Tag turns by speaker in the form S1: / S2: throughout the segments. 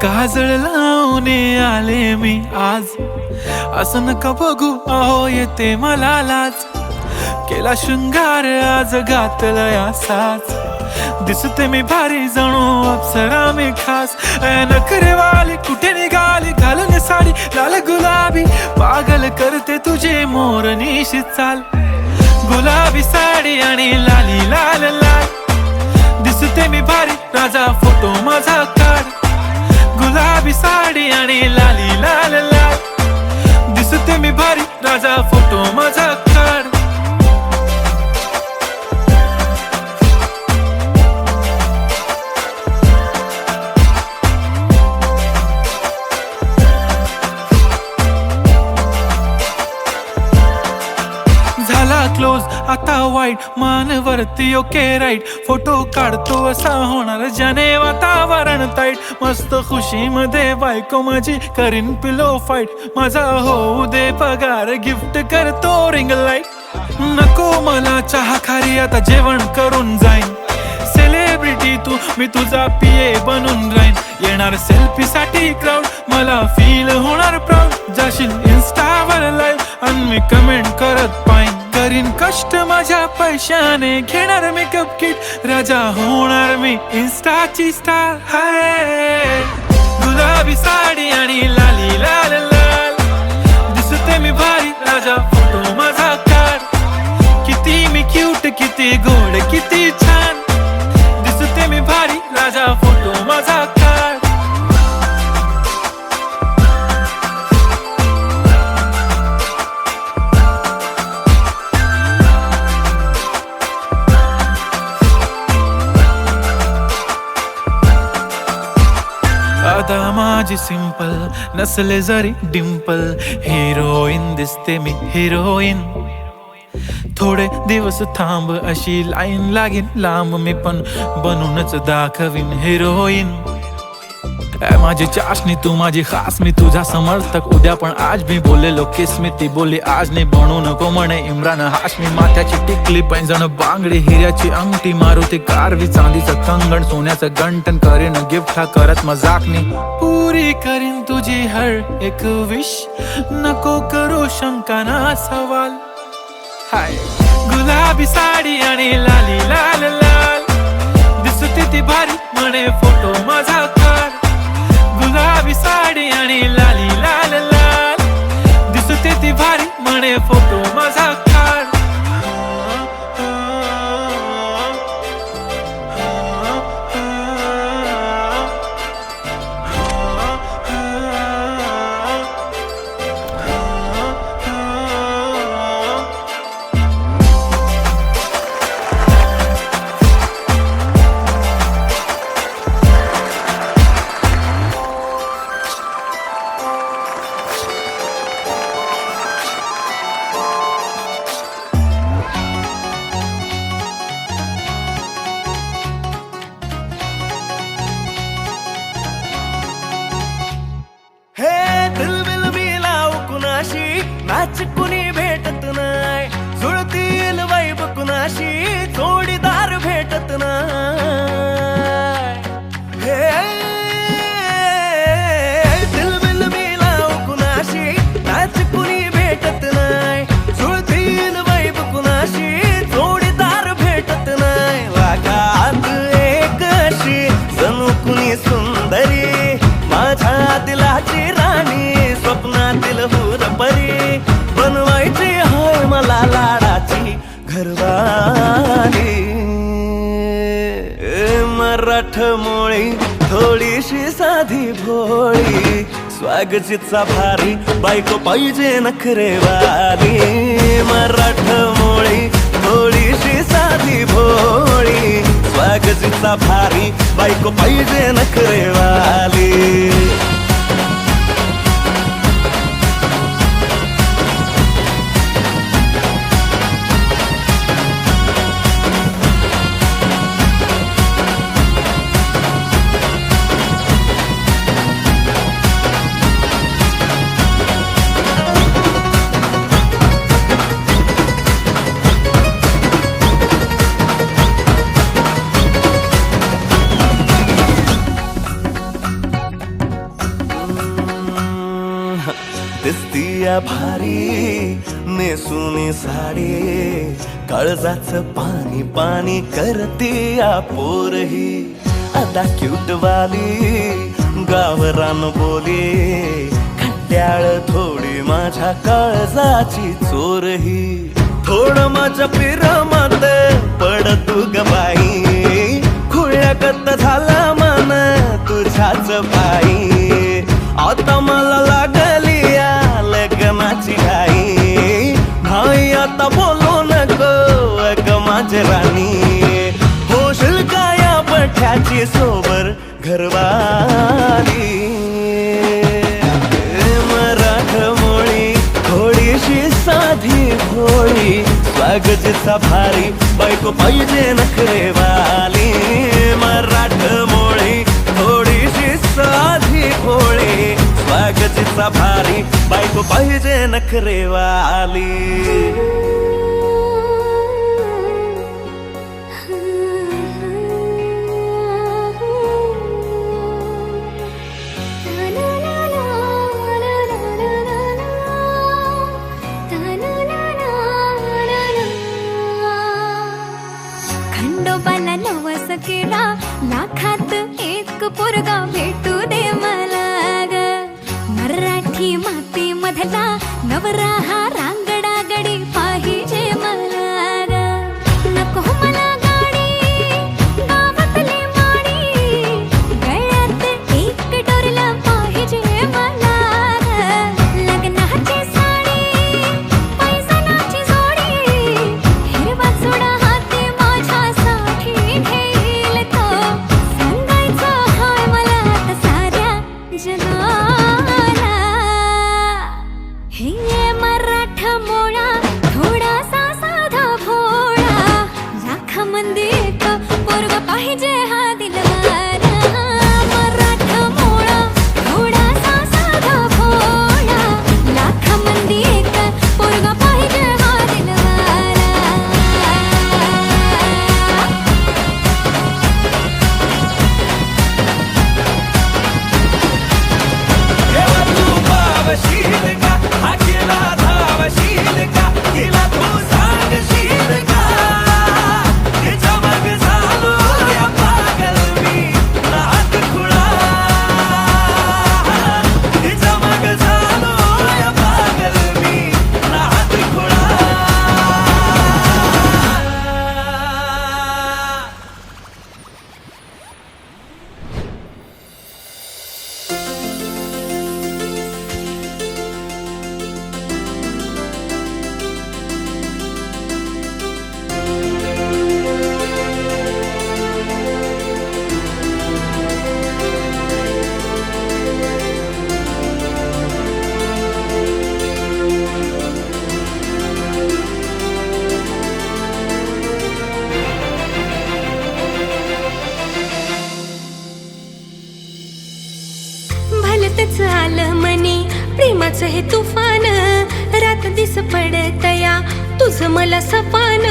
S1: काजळ लावून आले मी आज, असं नका बघू अहो येते मला लाज. केला शृंगार आज घातला साज, दिसते मी भारी जणू अप्सरा मी खास. नखरेवाली कुठे निघाली घालून साडी लाल गुलाबी, पागल करते तुझे मोरनीशी चाल. गुलाबी साडी आणि लाली लाल लाल, दिसते मी भारी राजा फोटो माझा काढ. गुलाबी साडी आणि लाली लाल लाल, दिसते मी भारी राजा फोटो माझा काढ. झाला क्लोज आता वाईट, मानवरती ओके राईट. फोटो काढतो असा होणार ज्याने वातावरण ताईट. मस्त खुशी मध्ये बायको माझी करीन पिलो फाईट. माझा होऊ दे पगार गिफ्ट करतो रिंग लाईट. नको मला चहा खारी आता जेवण करून जाईन. सेलिब्रिटी तू मी तुझा पिये बनून राहीन. येणार सेल्फी साठी क्राऊड मला फील होणार प्राऊड. जाशील इन्स्टावर लाईव्ह आणि मी कमेंट करत पाईन. करीन कष्ट माझ्या पैशाने घेणार मेकअप किट. राजा होणार मी इन्स्टाची स्टार. हाय गुलाबी साडी आणि लाली लाल लाल, दिसते मी भारी राजा फोटो माझा काढ. किती मी क्यूट किती गोड किती छान, दिसते मी भारी राजा फोटो माझा काढ. आता माझी सिंपल नसले जरी डिंपल, हिरोईन दिसते मी हिरोईन. थोडे दिवस थांब अशी लाईन लागेल लांब, मी पण बनूनच दाखवीन हिरोईन. माझी चाशनी तू माझी खास, मी तुझा समर्थक उद्या पण आज. मी बोलेलो किस मी ती बोली आज नाही. बनू नको म्हणे इम्रान हाशमी. माथ्याची टिकली पैंजण बांगडी, हिऱ्याची अंगठी, मारुती कारवी, चांदीचं कंगण, सोन्याचं गंटन. करीन गिफ्ट हा करत मजाकनी. पुरी करीन तुझी हर एक विश, नको करू शंका ना सवाल. हाय गुलाबी साडी आणि लाली लाल लाल, दिसते ती भारी म्हणे फोटो माझा काढ. गुलाबी साडी आणि लाली लाल लाल, दिसते ती भारी म्हणे फोटो माझा काढ.
S2: मॅच कुणी भेटत नाय, जुळतील वाईब कुणाशी जोडीदार भेटत नाय. हे दिलबिल मिलाव कुणाशी मॅच कुणी भेटत नाय, जुळतील वाईब कुणाशी जोडीदार भेटत नाय. वागात एक अशी जणू कुणी सुंदरी, माझ्या दिलाची राणी, स्वप्नातील हुरपरी. बनवायची हाय मला लाडाची घरवाली. मराठमोळी थोडीशी साधी भोळी, स्वागतीचा भारी बायको पाहिजे नखरेवाली. मराठमोळी थोडीशी साधी भोळी, स्वागतीचा भारी बायको पाहिजे नखरेवाली. या भारी नेसुनी साडी काळजाच पाणी पाणी करते या पोरही आता क्यूट वाली गावरान बोली खट्याळ थोडी माझ्या काळजाची चोरही थोडं माझ्या पिरमत पड तू ग बाई खुळ्यागत झाला मन तुझ्याच पायी आता मला लागली या लग्नाची घाई नाही आता बोलू नको अग माझी राणी होशील का या बठ्याची सोबर घरवाली मराठमोळी थोडीशी साधी भोळी स्वागताचा भारी बायको पाहिजे नखरेवाली मराठमोळी थोडीशी साधी भोळी स्वागताचा भारी बायको पाहिजे नखरेवाली
S3: खंडोबाला नवस केला लाखात एक पोरगा भेटू दे मला ग मराठी माती मधला नवरा हा रांगडा गडी पाहिजे मला ग नको मला गाडी गावातली माडी गळ्यात एक डोरला पाहिजे मला ग लग्नाची साडी पैसनाची जोडी हिरवा चुडा हाती माझ्यासाठी घेईल तो सांगायचा हाय मला आता साऱ्या जगाला हे मराठमोळा थोडासा साधा भोळा लाखामध्ये एक पोरगा पाहिजे हा दिलवाला मराठमोळा थोडासा साधा भोळा लाखामध्ये एक पोरगा पाहिजे हा दिलवाला
S2: तेव्हा तू पावशील का हा केला धावशील का तिला तू सांगशील का तिच्या मग झालो या पागल मी नाद खुळा तिच्या मग झालो या पागल मी नाद खुळा
S3: भलतच आलं मनी प्रेमाचं हे तुफान रात दिस पडतया तुझं मला सपान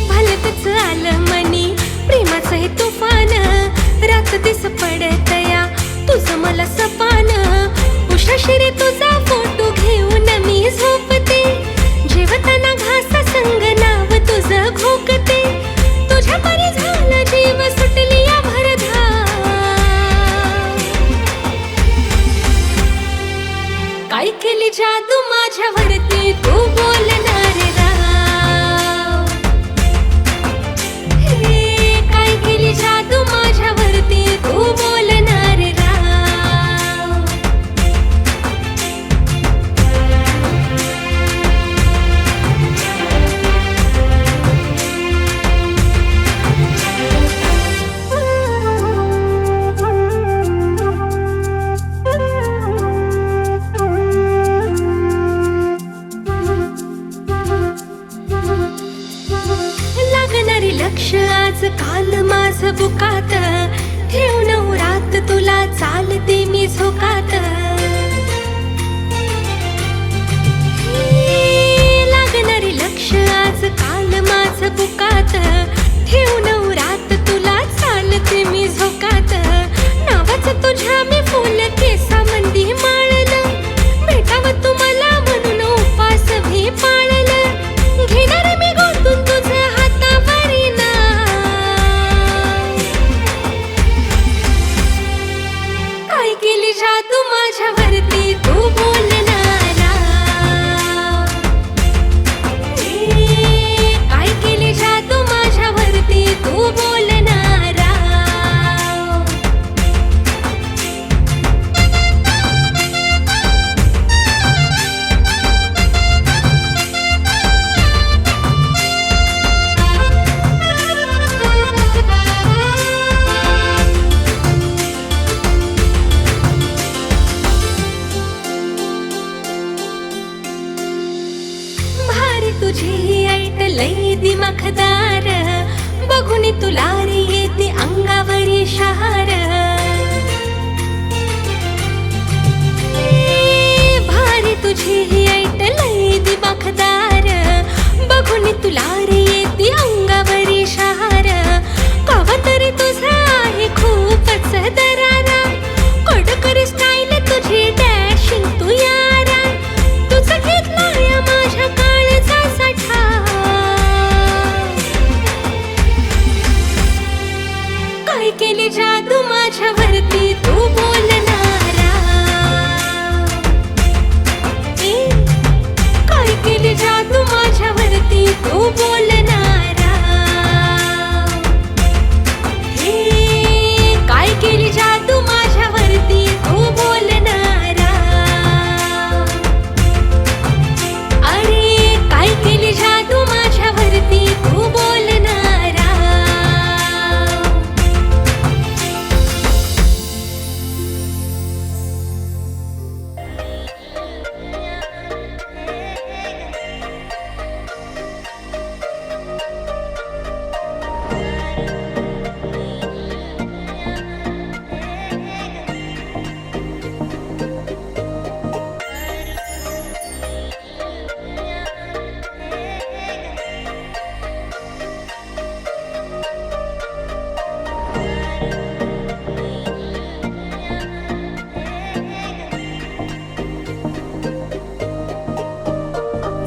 S3: भलतच आलं मनी प्रेमाचं हे तुफान रात दिस पडतया तुझं मला सपान उशाशिरी तुझा फोटो घेऊन मी झोपते जेवताना घासा संग नाव तुझं घोकते तुझ्या परी झाला जीव सुटली या भरधा काय केली जादू माझ्यावरती तू बोलणार राव हे काय केली जादू माझ्यावरती तू बोलणार राव लक्ष आज काल माझ बुकात ठेवून रात तुला चालते मी झोकात लागणारे लक्ष आज काल माझ बुकात ठेवून रात तुला चालते मी झोकात नावाचं तुझ्या मी बघून तुला रे येते अंगावरी शहार भारी तुझी ही ऐट लई दिमाखदार बघून तुला रे येते अंगावरी शहार कवा तरी तुझा आहे खूपच दरारा कडकर स्टाईल तुझी डॅशिंग तू यारा तुझं घेतलाय माझ्या काळचा साठा काय केली जादू माझ्यावरती तू बोलणारा काय केली जादू माझ्यावरती तू बोलणारा काय केली जादू माझ्यावरती तू बोलणारा अरे काय केली जादू माझ्यावरती तू बोलणारा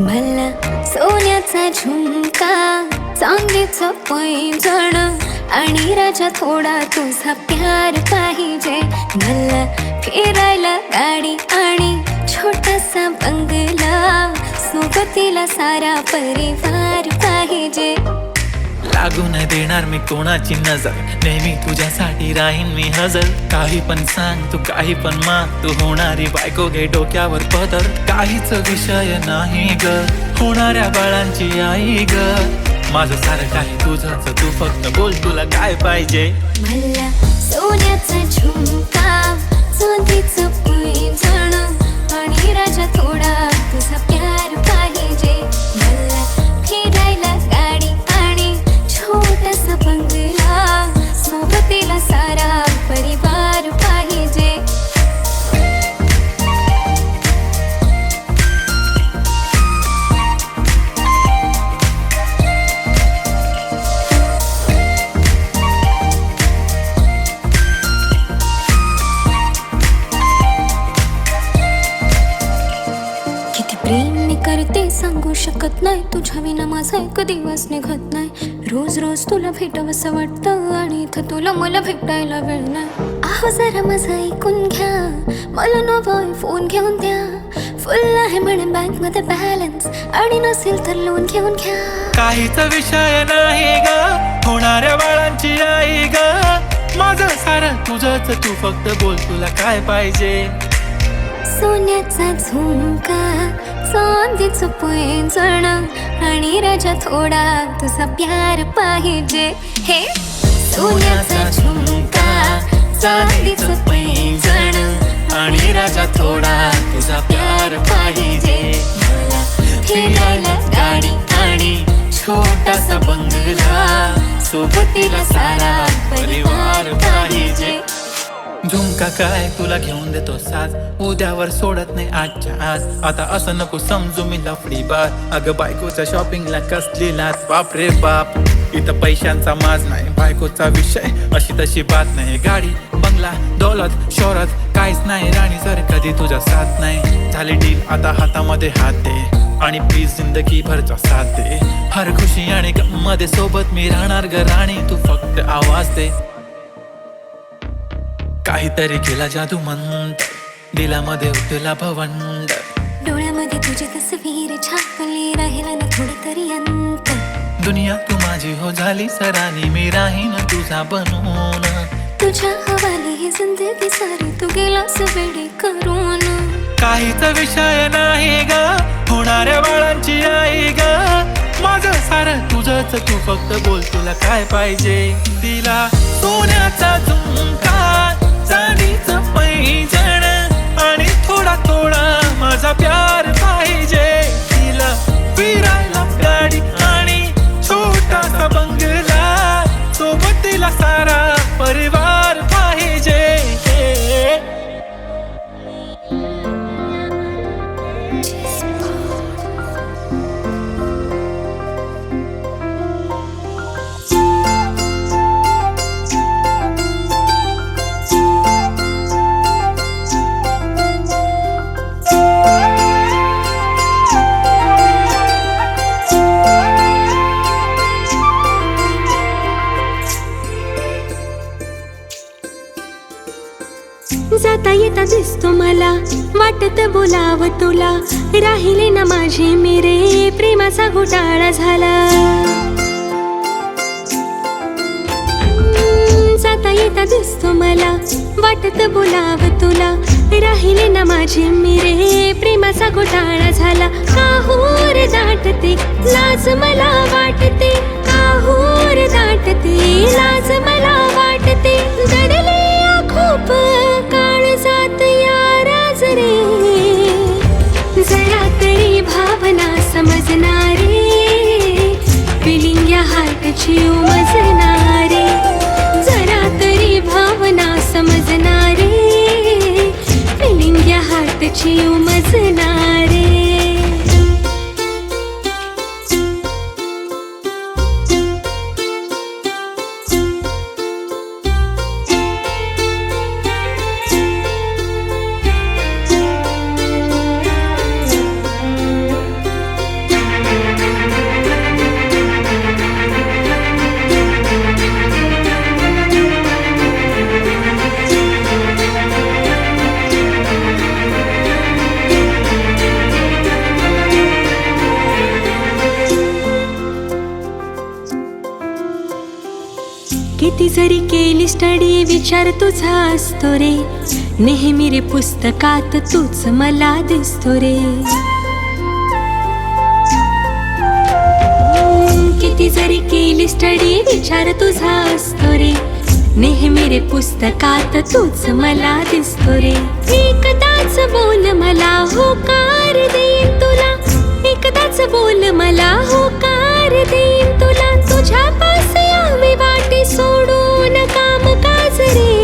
S3: मला सोन्याचा झुमका चांदीचं पैंजण आणि राजा थोडा तुझा प्यार पाहिजे मला फिरायला गाडी आणि छोटासा बंगला सोबतीला सारा परिवार पाहिजे
S1: लागू नाही देणार मी कोणाची नजर नेहमी तुझ्यासाठी राहीन मी हजर काही पण सांग तू काही पण मान तू होणारी बायको घे डोक्यावर पदर काहीच विषय नाही ग होणाऱ्या बाळांची आई ग माझं सारं काही तुझंच तू फक्त बोल तुला काय पाहिजे
S3: मला सोन्याचा झुमका चांदीचं पैंजण आणि राजा थोडा तुझा प्यार पाहिजे मला फिरायला गाडी आणि छोटासा बंगला सोबतीला सारा परिवार पाहिजे किती प्रेम मी करते सांगू शकत नाही तुझ्या विना माझा एक दिवस निघत नाही रोज रोज तुला भेटावंसं वाटतं आणि इथं तुला मला भेटायला वेळ नाही आहो जरा माझं ऐकून घ्या मला नवा फोन घेऊन द्या फुल आहे म्हणे बँक मध्ये बॅलन्स आणि नसेल तर लोन घेऊन घ्या
S1: काहीच विषय नाही ग होणाऱ्या बाळांची आई ग माझं सारं तुझंच तू फक्त बोल तुला काय पाहिजे
S3: सोन्याचा झुमका चांदीचं पैंजण आणि राजा थोडा तुझा प्यार पाहिजे हे सोन्याचा झुमका चांदीचं पैंजण आणि राजा थोडा तुझा प्यार पाहिजे मला फिरायला गाडी आणि छोटासा बंगला सोबतीला सारा परिवार पाहिजे झुमका काय तुला घेऊन देतो साज उद्यावर सोडत नाही आजच्या आज आता असं नको समजू मी लफडी बात अगं बायकोच्या शॉपिंगला कसली लाच बाप रे बाप इथं पैशांचा माज नाही बायकोचा विषय अशी तशी बात नाही गाडी बंगला दौलत शोहरत काहीच नाही राणी जर कधी तुझा साथ नाही झाली डील आता हातामध्ये हात दे आणि प्लीज जिंदगी भरचा साथ दे हर खुशी आणि गम मध्ये सोबत मी राहणार ग राणी तू फक्त आवाज दे काहीतरी केला जादू मंत दिलामध्ये उठला भवंड डोळ्यामध्ये तुझी तस्वीर छापली राहिला ना थोडं तरी अंत
S1: दुनिया तू माझी हो झाली सरानी मी राहीन तुझा बनून
S3: तुझ्या हवाली ही जिंदगी सारी तू गेलास वेडी करून
S1: काहीच विषय नाही ग होणाऱ्या बाळांची आई ग माझं सारं तुझंच तू फक्त बोल तुला काय पाहिजे तिला सोन्याचा झुमका चांदीचं पैंजण आणि थोडा थोडा माझा प्यार पाहिजे तिला फिरायला गाडी आणि छोटासा बंगला
S3: जाता येता दिसतो मला, वाटत बोलाव तुला, राहिले ना माझे मेरे, प्रेमाचा घोटाळा झाला. जाता येता दिसतो मला, वाटत बोलाव तुला, राहिले ना माझे मेरे, प्रेमाचा घोटाळा झाला. काहूर दाटते लाज मला वाटते, काहूर दाटते लाज मला वाटते, दडले खूप काळ जात या राज रे, जरा तरी भावना समजणारे, फिलिंग या हार्टची उमजणारे, जरा तरी भावना समजणारे, फिलिंग या हार्टची उमजणारे. किती जरी केली स्टडी विचार तुझा असतो रे, नेहमी रे पुस्तकात तूच मला दिसतो रे. किती जरी केली स्टडी विचार तुझा असतो रे, नेहमी रे पुस्तकात तूच मला दिसतो रे. एकदाच बोल मला होकार देईन तुला, एकदाच बोल मला होकार देईन तुला, तुझ्या पास यावे वाटे सोडून काम काज रे,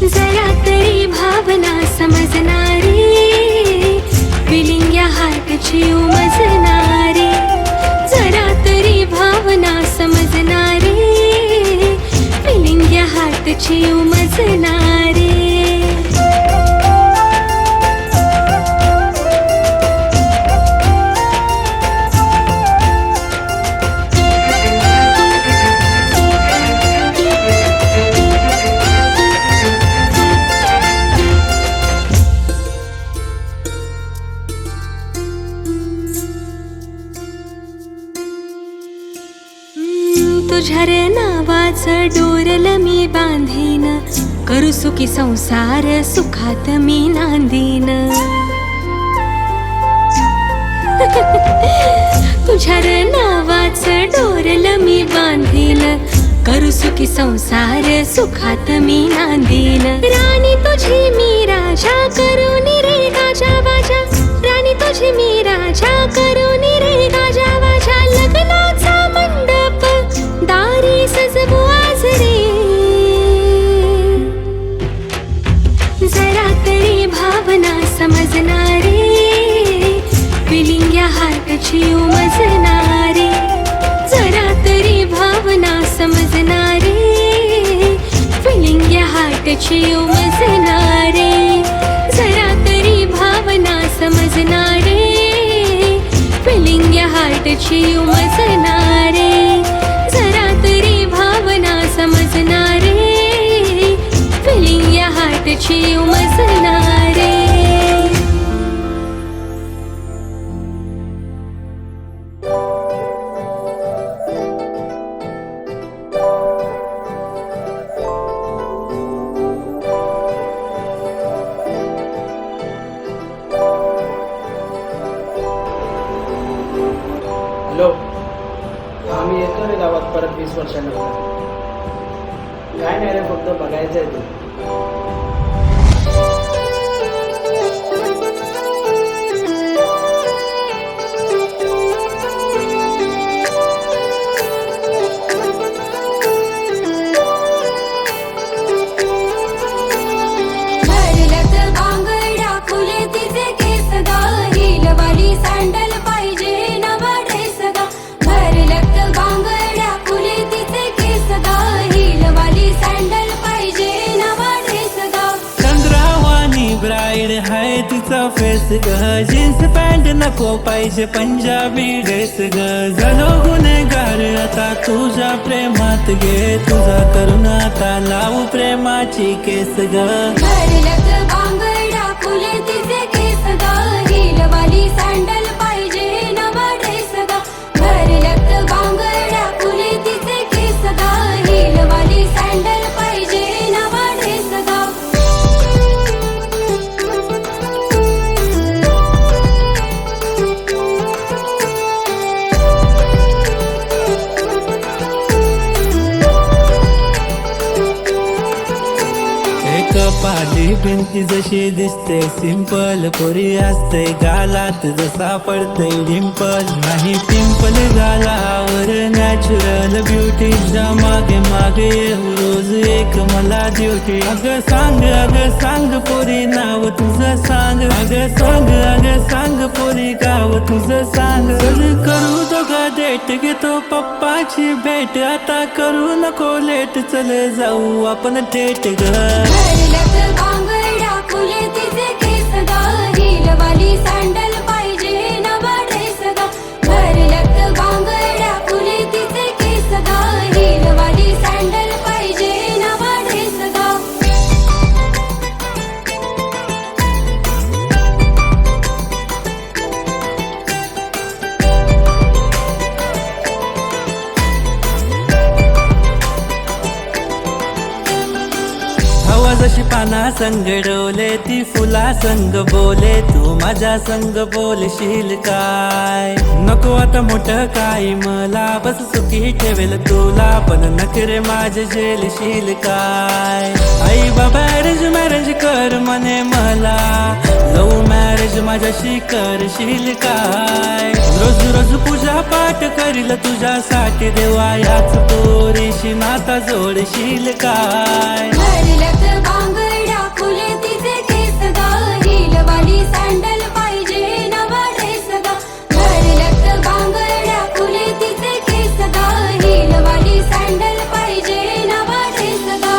S3: जरा तरी भावना समजणारे, फिलिंग या हार्टची उमजणारे, जरा तरी भावना समजणारे, फिलिंग या हार्टची उमजणारे. तुझ्या रे नावाचं डोरल मी बांधीन, करू सुखी संसार सुखात मी नांदीन. तुझ्या रे नावाचं डोरल मी बांधीन, करू सुखी संसार सुखात मी नांदीन. राणी तुझी मी राजा करून रे गाजा वाजा, राणी तुझी मी राजा करून रे गाजा वाजा, लग्नाचा मंडप दारी सजवू आज रे, जरा तरी भावना समजणारे, फिलिंग या हार्टची उमजणारे, जरा तरी भावना समजणारे, फिलिंग या हार्टची उमजणारे, जरा तरी भावना समजणारे, फिलिंग या हार्टची उमजणारे, जरा तरी भावना समजणारे, फिलिंग या हार्टची उमजणारे.
S4: हॅलो, आम्ही येतो रे गावात परत 20 वर्षानंतर. काय नाही रे, फक्त बघायचं आहे ते.
S3: सँडल पाहिजे नवा ड्रेस गा, भरलक बांगड्या फुले तिचे केस गा, हिलवाली सँडल पाहिजे नवा ड्रेस गा.
S2: चंद्रावानी ब्राईड हाय तिचा फेस ग, जीन्स पॅन्ट नको पाहिजे पंजाबी ड्रेस ग, झालो गुन्हेगार आता तुझ्या प्रेमात गे, तुझा करून आता लावू प्रेमाची केस ग.
S3: भरलत बांगड्या फुले तिचे केस ग, हिलवाली सँडल पाहिजे नवा ड्रेस ग. भरलत बांगड्या फुले तिचे केस ग, हिलवाली सँडल पाहिजे नवा ड्रेस ग.
S2: कपाली भिंती जशी दिसते सिंपल, पोरी असते गालात जसा पडते डिंपल. नाही पिंपल गालावर नॅचरल ब्युटीच्या मागे मागे येऊ रोज एक मला ड्युटी. अगं सांग पोरी नाव तुझं सांग, अगं सांग पोरी गाव तुझं सांग. करू दोघा डेट, घेतो पप्पाची भेट, आता करू नको लेट, चल जाऊ आपण थेट ग.
S3: भरलत बांगड्या फुले तिचे केस ग, हिलवाली सँडल पाहिजे नवा ड्रेस ग. भरलत बांगड्या फुले तिचे केस ग, हिलवाली सँडल पाहिजे नवा ड्रेस ग.
S2: हवा जशी पाना संग डोले, ती फुला संग बोले, तू माझ्या संग बोलशील काय. नको आता मोठं काय मला, बस सुखी ठेवेल तुला, पण नखरे माझे झेलशील काय. आई बाबा अरेंज मॅरेज कर म्हणे मला, लव्ह मॅरेज माझ्याशी करशील काय. रोज रोज पूजा पाठ करील तुझ्यासाठी देवा, याच पोरीशी नाता जोडशील काय.
S3: भरलत बांगड्या फुले तिचे केस ग, हिलवाली सँडल पाहिजे नवा ड्रेस ग. भरलत बांगड्या फुले तिचे केस ग, हिलवाली सँडल पाहिजे नवा ड्रेस ग.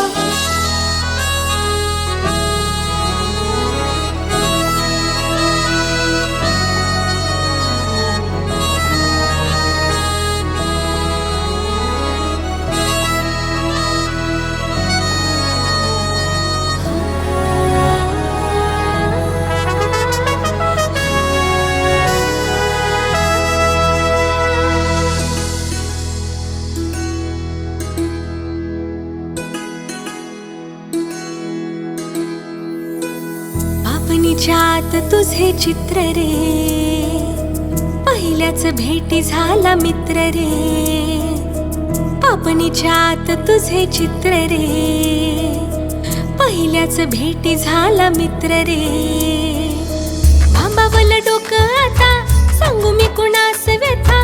S3: पापणीच्यात तुझे चित्र रे, पहिल्याच भेटी झाला मित्र रे. पापणीच्यात तुझे चित्र रे, पहिल्याच भेटी झाला मित्र रे. बांबावलं डोकं आता सांगू मी कुणास व्यथा,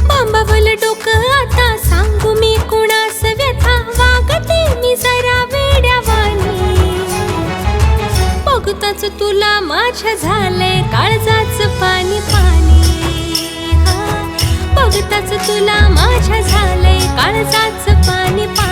S3: बांबावलं डोकं आता सांगू मी कुणास व्यथा. वागते मी जरा वेड्यावानी, बघताच तुला माझ्या झालंय काळजाचं पाणी पाणी. हा, बघताच तुला माझ्या झालंय काळजाचं पाणी पाणी.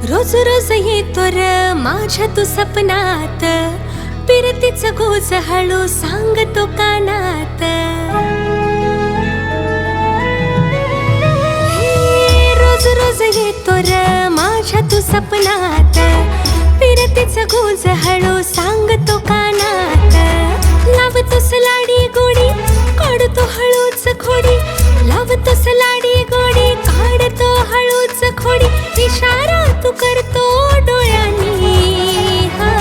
S3: रोज रोज येतो र माझ्या तू सपनात, पिरतीच गोज हळू सांगतो कानात. रोज रोज येतो र माझ्या तू सपनात, पिरतीच गोज हळू सांगतो कानात. लावतोस लाडी गोडी काढतो हळूच खोडी, लावतोस लाडी गोडी काढतो हळूच खोडी. इशारा तू करतो डोळ्यांनी, हा,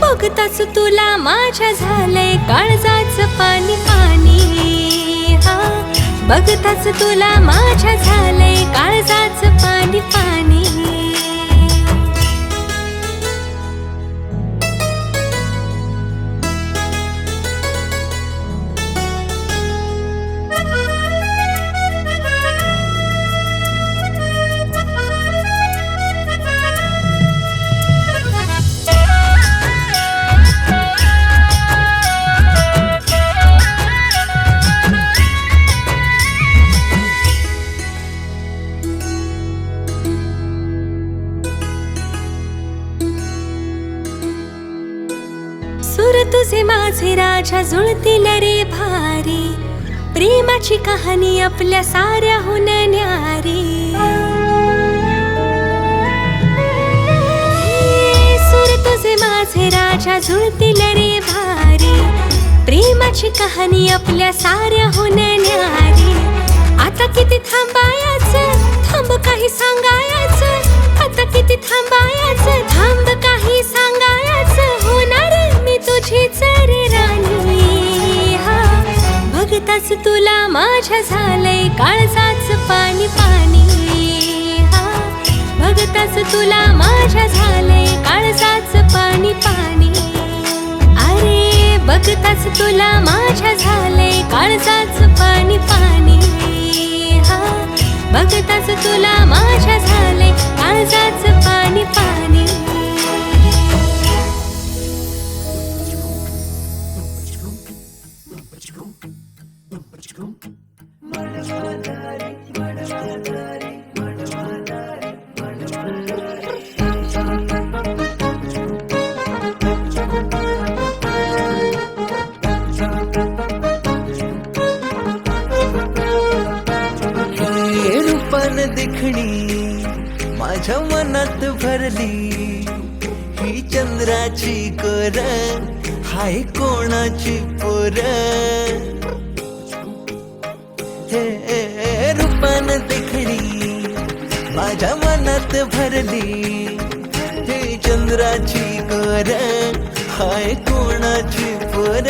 S3: बघताच तुला माझ्या झालंय काळजाचं पाणी पाणी. हा, बघताच तुला माझ्या झालंय काळजाचं पाणी पाणी. सूर तुझे माझे राजा जुळतील रे भारी, प्रेमाची कहाणी आपल्या साऱ्याहून न्यारी. सूर तुझे माझे राजा जुळतील रे भारी, प्रेमाची कहाणी आपल्या साऱ्याहून न्यारी. आता किती थांबायचं, थांब काही सांगायचं. आता किती थांबायचं, थांब काही सांगायचं. होणार मी तुझीच रे राणी. हा बघताच तुला माझ्या झालंय काळजाच पाणी पाणी. हा बघताच तुला माझ्या झालंय काळजाच पाणी पाणी. अरे बघताच तुला माझ्या झालंय काळजाच पाणी पाणी. हा बघताच तुला माझ्या झालंय काळजाच पाणी पाणी.
S2: रूपान देखणी माझ्या मनात भरली. ही चंद्राची कोर, हाय कोणाची पोर. हे रूपान देखणी माझ्या मनात भरली. ही चंद्राची कोर, हाय कोणाची पोर.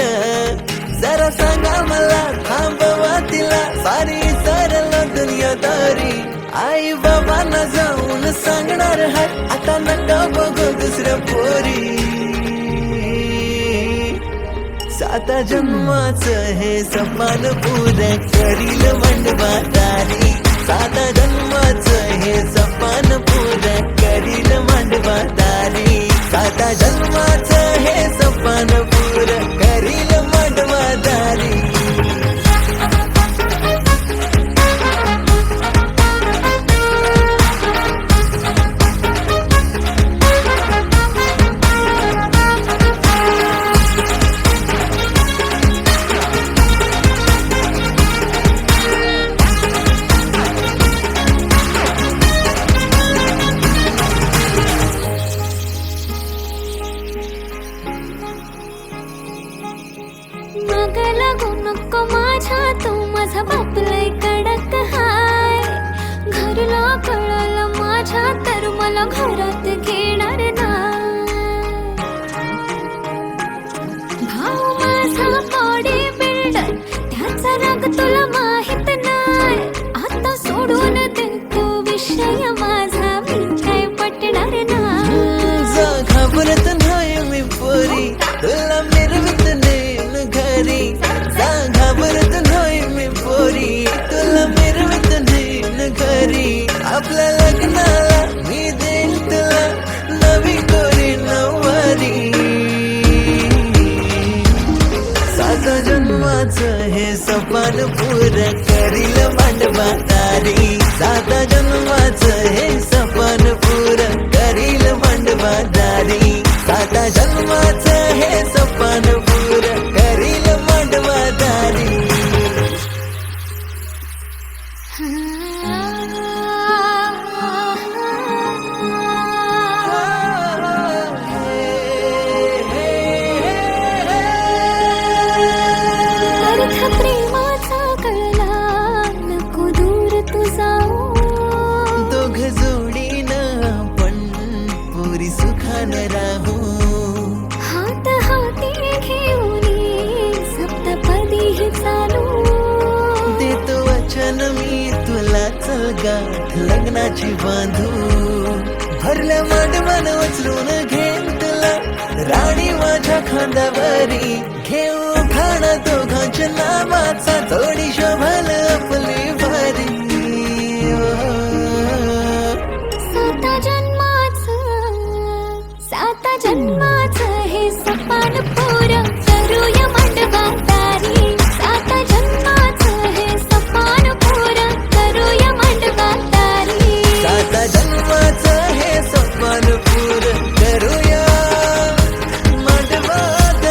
S2: जरा सांगा मला, थांबवा तिला, सारी सरल दुनियादारी. आई बाबांना जाऊन सांगणार हाय, आता नका बघू दुसऱ्या पोरी. साता जन्माचं हे सपान पुरं करील मांडवादारी. साता जन्माचं हे सपान पुरं करील मांडवादारी. साता जन्माचं हे सपान पुरं करील मांडवादारी.
S3: मग लागू नको माझ्या, तू माझा बाप लय कडक हाय. घरला कळलं माझ्या तर मला घरात घेणार नाही. भाऊ माझा बॉडी बिल्डर, त्याचा राग तुला माहित नाही. आता सोडून दे तो विषय माझा, मी काय पटणार नाही.
S2: घाबरत नाही मी पोरी, तुला मिरवत नेन घरी. घाबरत नाही मी पोरी, तुला मिरवत नेन घरी. आपल्या लग्नाला मी देईन तुला नवी कोरी नववारी. साता जन्माचं हे सपान पुरं करील मांडवादारी. साता जन्माचं हे सपान पुरं करील मांडवादारी. साता जन्माचं हे सपान पुरं करील मांडवादारी.
S3: अर्थ प्रेमाचा कळला, नको दूर तू जाऊ.
S2: दोघ जोडीनं आपण पुरी सुखानं राहू.
S3: हात हाती घेऊन सप्तपदी चालू.
S2: देतो वचन मी तुला, चल गाठ लग्नाची बांधू. भरल्या मांडवान उचलून घेईन तुला, राणी माझ्या खांद्यावरी. घेऊ खाणं दोघांच्या नावाचा, थोडी शोभल आपली भारी.
S3: साता जन्माचं हे सपान पुरं करूया मांडवादारी. साता जन्माचं हे सपान पुरं करूया मांडवादारी.
S2: साता जन्माचं हे सपान पुरं करूया मांडवादारी.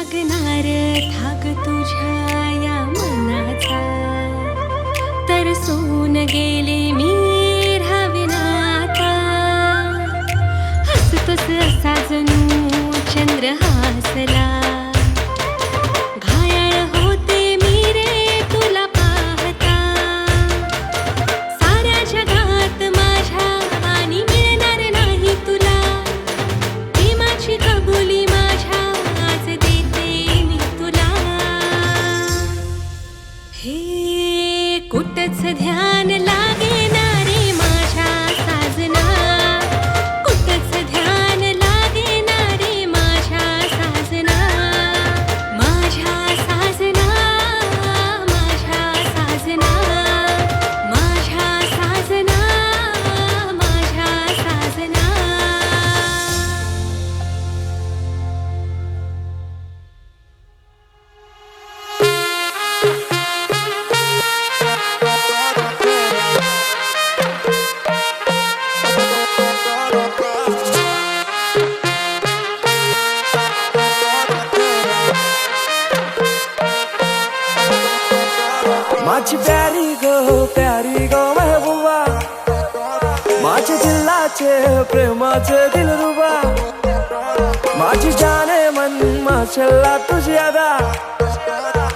S3: लागणार थाग तुझ्या या मनाचा, तरसून गेले मी राविनाता. हसतोस असा जणू चंद्र हासला, घायाळ होते मी रे तुला पाहता. साऱ्या जगात माझ्या आणि मिळणार नाही तुला, प्रेमाची कबुली माझ्या आज देते मी तुला. हे कुठंच ध्यान लागेना रे माझ्या साजना, कुठंच ध्यान लागेना रे माझ्या साजना. माझ्या साजना, माझ्या साजना, माझ्या साजना, माझ्या साजना.
S2: माझी प्यारी गो महबूबा, माझ्या दिलाचे प्रेमाचे दिलरुबा. माझी जाने मन माशल्ला तुझी अदा,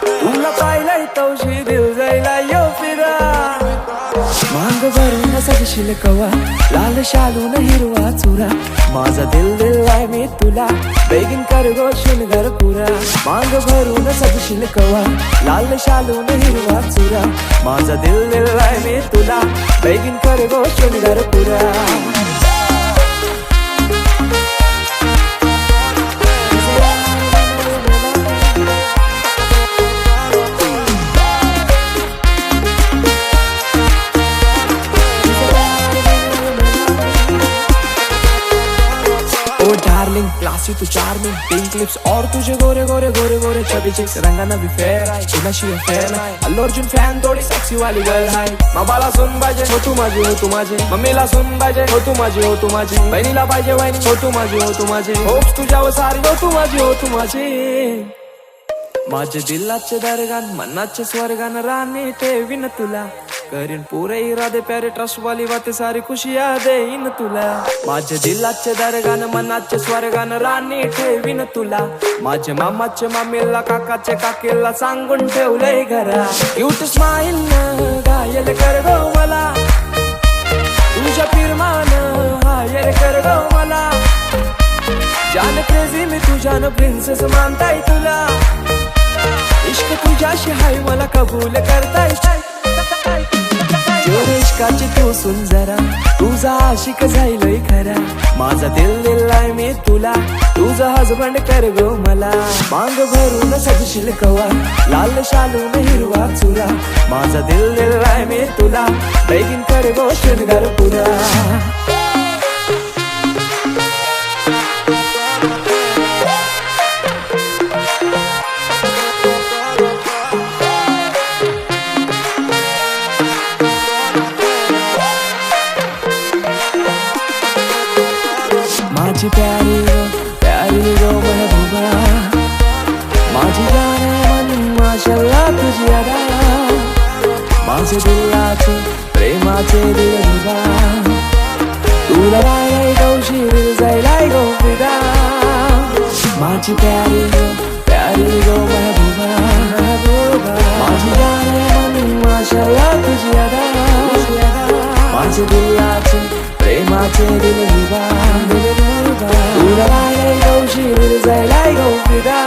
S2: तुला पाहिलंय तवशी दिल जायला यो फिरा. मांग भरून सजशील कवा, लाल शालून हिरवा चुरा. माझा दिल दिलाय मी तुला, बेगीन कर गो शृंगार पुरा. मांग भरून सजशील कवा, लाल शालून हिरवा चुरा. माझा दिल दिलाय मी तुला, बेगीन कर गो शृंगार पुरा. डार्लिंग क्लासी तू चार्मिंग, पिंक लिप्स और तुझे गोरे गोरे गोरे गोरे चबी चिक्स. रंगाना भी फेयर आहे, कुणाशी फेयर नाही. अल्लू अर्जुन फॅन थोडी सेक्सी वाली गर्ल आहे. बाबाला सुन पाहिजे हो तू माझी, हो तू माझी. मम्मीला सुन पाहिजे हो तू माझी, हो तू माझी. बहिणीला पाहिजे वहिनी हो तू माझी, हो तू माझी. होप्स तुझ्यावर सारी हो तू माझी, हो तू माझी. माझे दिलाचे दरगान मनाचे स्वर्गान राणी ठेवीन तुला. करीन पुरे इरादे प्यारे ट्रस्ट वाली बातें सारी खुशियां देईन तुला. माझे दिलाचे दरगान मनाचे स्वर्गान राणी ठेवीन तुला. माझे मामाचे मामीला काकाचे काकीला सांगून ठेवलंय घरा. क्यूट स्माइल न घायल कर गो मला, तुझ्या फिरमान हायर कर गो मला. जान क्रेझी मी तुझ्यान प्रिन्सेस मानताय तुला. इश्क तुझ्याशी हाय मला कबूल करताय. इश्काची तू सुन जरा, तुझा आशिक जाईलय खरा. माझा दिल दिलाय मी तुला, तुझा हजबंड कर गो मला. मांग भरून सजशील कवा, लाल शालून हिरवा चुरा. माझा दिल दिलाय मी तुला, बेगीन कर गो शृंगार पुरा. माझी प्यारी गो महबूबा, माझी जाने मन माशल्ला तुझी अदा. माझे दिलाचे प्रेमाचे दिलरुबा, तुला राहिलाय गौशी दिल जायलाय गो फिदा. माझी प्यारी गो महबूबा, माझी जाने मन माशल्ला तुझी अदा. माझे दिलाचे प्रेमाचे दिलरुबा, तुला राहिलाय गौशी दिल जायलाय गो फिदा.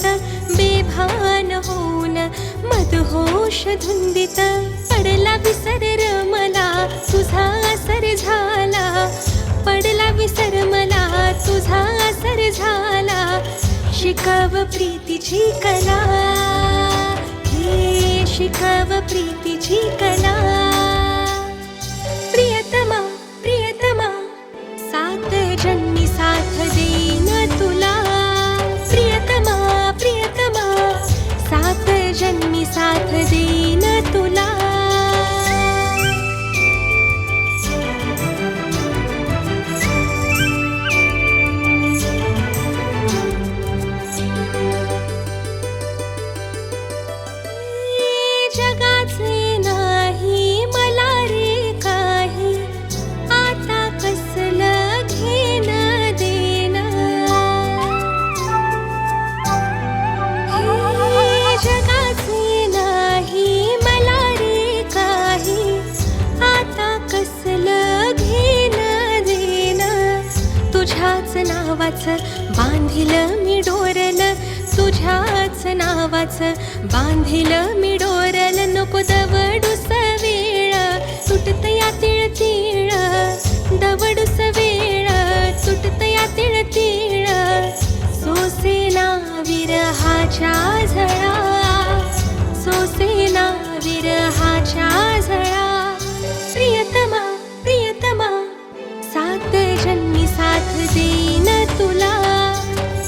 S3: धुंदीत बेभान होऊन मदहोश धुंदीत पडला विसर र मला तुझा असर झाला, पडला विसर मला तुझा असर झाला. शिकाव प्रीतीची कला, हे शिकाव प्रीतीची कला. प्रियतमा प्रियतमा सात जन्मी साथ देईन तुला. प्रियतमा प्रियतमा सात जन्मी साथ देईन तुला. जगाचे नाही मला रे काही, आता कसलं घेणं देणं. हे जगाचे नाही मला रे काही, आता कसलं घेणं देणं. तुझ्याच नावाचं बांधिलं मी डोरल, तुझ्याच नावाचं बांधिलं मी डोरल. नको दवडूस वेळ तुटत या तिळ तिळ, दवडूस वेळ तुटत या तिळ तिळ. सोसेना विरहाच्या झळा, सोसेना विरहाच्या झळा. प्रियतमा प्रियतमा सात जन्मी साथ देईन तुला.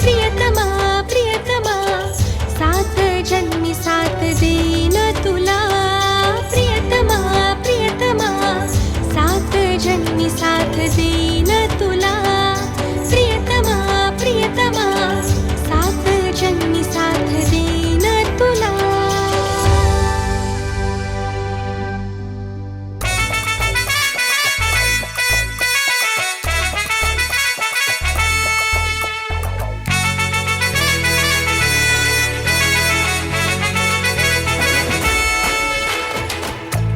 S3: प्रियतमा प्रियतमा सात जन्मी साथ देईन तुला. प्रियतमा प्रियतमा सात जन्मी साथ देईन तुला. प्रियतमा प्रियतमा सात जन्मी साथ देईन तुला.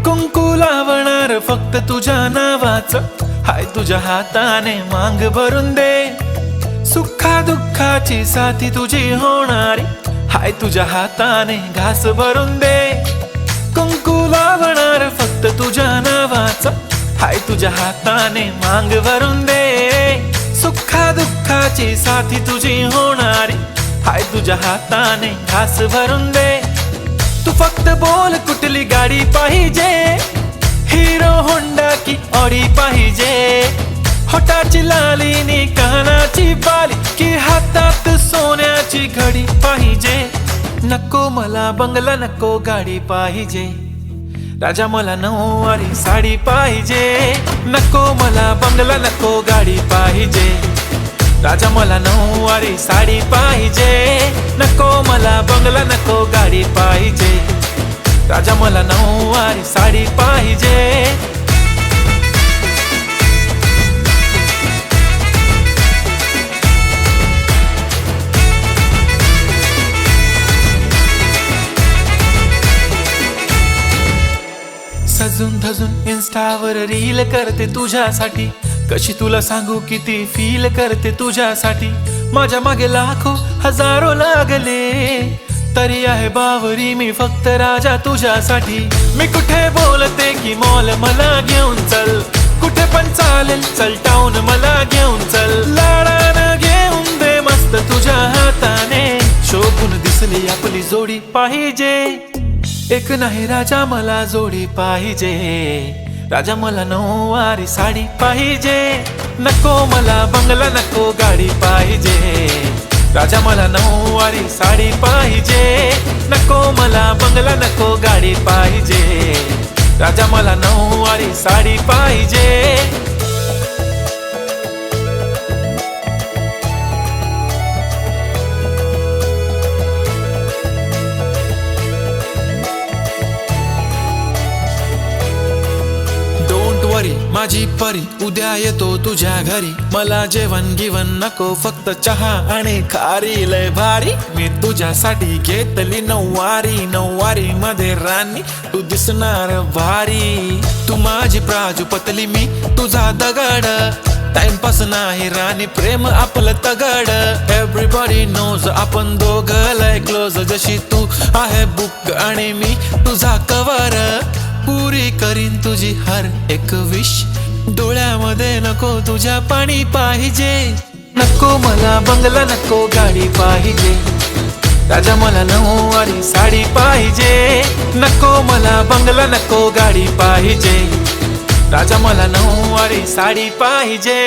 S1: कुंकू लावणार फक्त तुझ्या नावाचं, हाय तुझ्या हाताने मांग भरून दे. सुखा दुःखाची साथी तुझी होणारी, हाय तुझ्या हाताने घास भरून दे. कुंकू लावणार फक्त तुझ्या नावाचं, हाय तुझ्या हाताने मांग भरून दे. सुखा दुःखाची साथी तुझी होणारी, हाय तुझ्या हाताने घास भरून दे. तू फक्त बोल कुठली गाडी पाहिजे, हिरो होंडा की ऑडी पाहिजे. होटाची लाली नी कानाची बाली, की हातात सोन्याची घडी पाहिजे. नको मला बंगला नको गाडी पाहिजे, राजा मला नऊवारी साडी पाहिजे. नको मला बंगला नको गाडी पाहिजे, राजा मला नऊवारी साडी पाहिजे. नको मला बंगला नको गाडी पाहिजे, राजा मला नऊवारी साडी पाहिजे. सजून धजून इन्स्टावर रील करते तुझ्यासाठी, कशी तुला सांगू किती फील करते तुझ्यासाठी. माझ्या मागे लाखो हजारो लागले, तरी आहे बावरी मी फक्त राजा तुझ्यासाठी. मी कुठे बोलते की मॉल मला घेऊन चल, कुठे पण चालेल चल टाऊन मला घेऊन चल. लाडानं घेऊन दे मस्त तुझ्या हाताने, शोभून दिसली आपली जोडी पाहिजे. एक नाही राजा मला जोडी पाहिजे, राजा मला नऊवारी साडी पाहिजे. नको मला बंगला नको गाडी पाहिजे, राजा मला नऊवारी साडी पाहिजे. नको मला बंगला नको गाडी पाहिजे, राजा मला नऊवारी साडी पाहिजे. माझी परी उद्या येतो तुझ्या घरी, मला जेवण गिवण नको फक्त चहा आणि खारी. लय भारी मी तुझ्यासाठी घेतली नऊवारी, नऊवारी मध्ये राणी तू दिसणार भारी. तू माझी प्राजू पतली मी तुझा दगड, टाइमपास नाही राणी प्रेम आपलं तगड एव्हरीबॉडी नोज आपण दोघं लय क्लोज जशी तू आहे बुक आणि मी तुझा कवर पुरी करीन तुझी हर एक विश डोळ्यामध्ये नको तुझ्या पाणी पाहिजे नको मला बंगला नको गाडी पाहिजे राजा मला नऊवारी साडी पाहिजे नको मला बंगला नको गाडी पाहिजे राजा मला नऊवारी साडी पाहिजे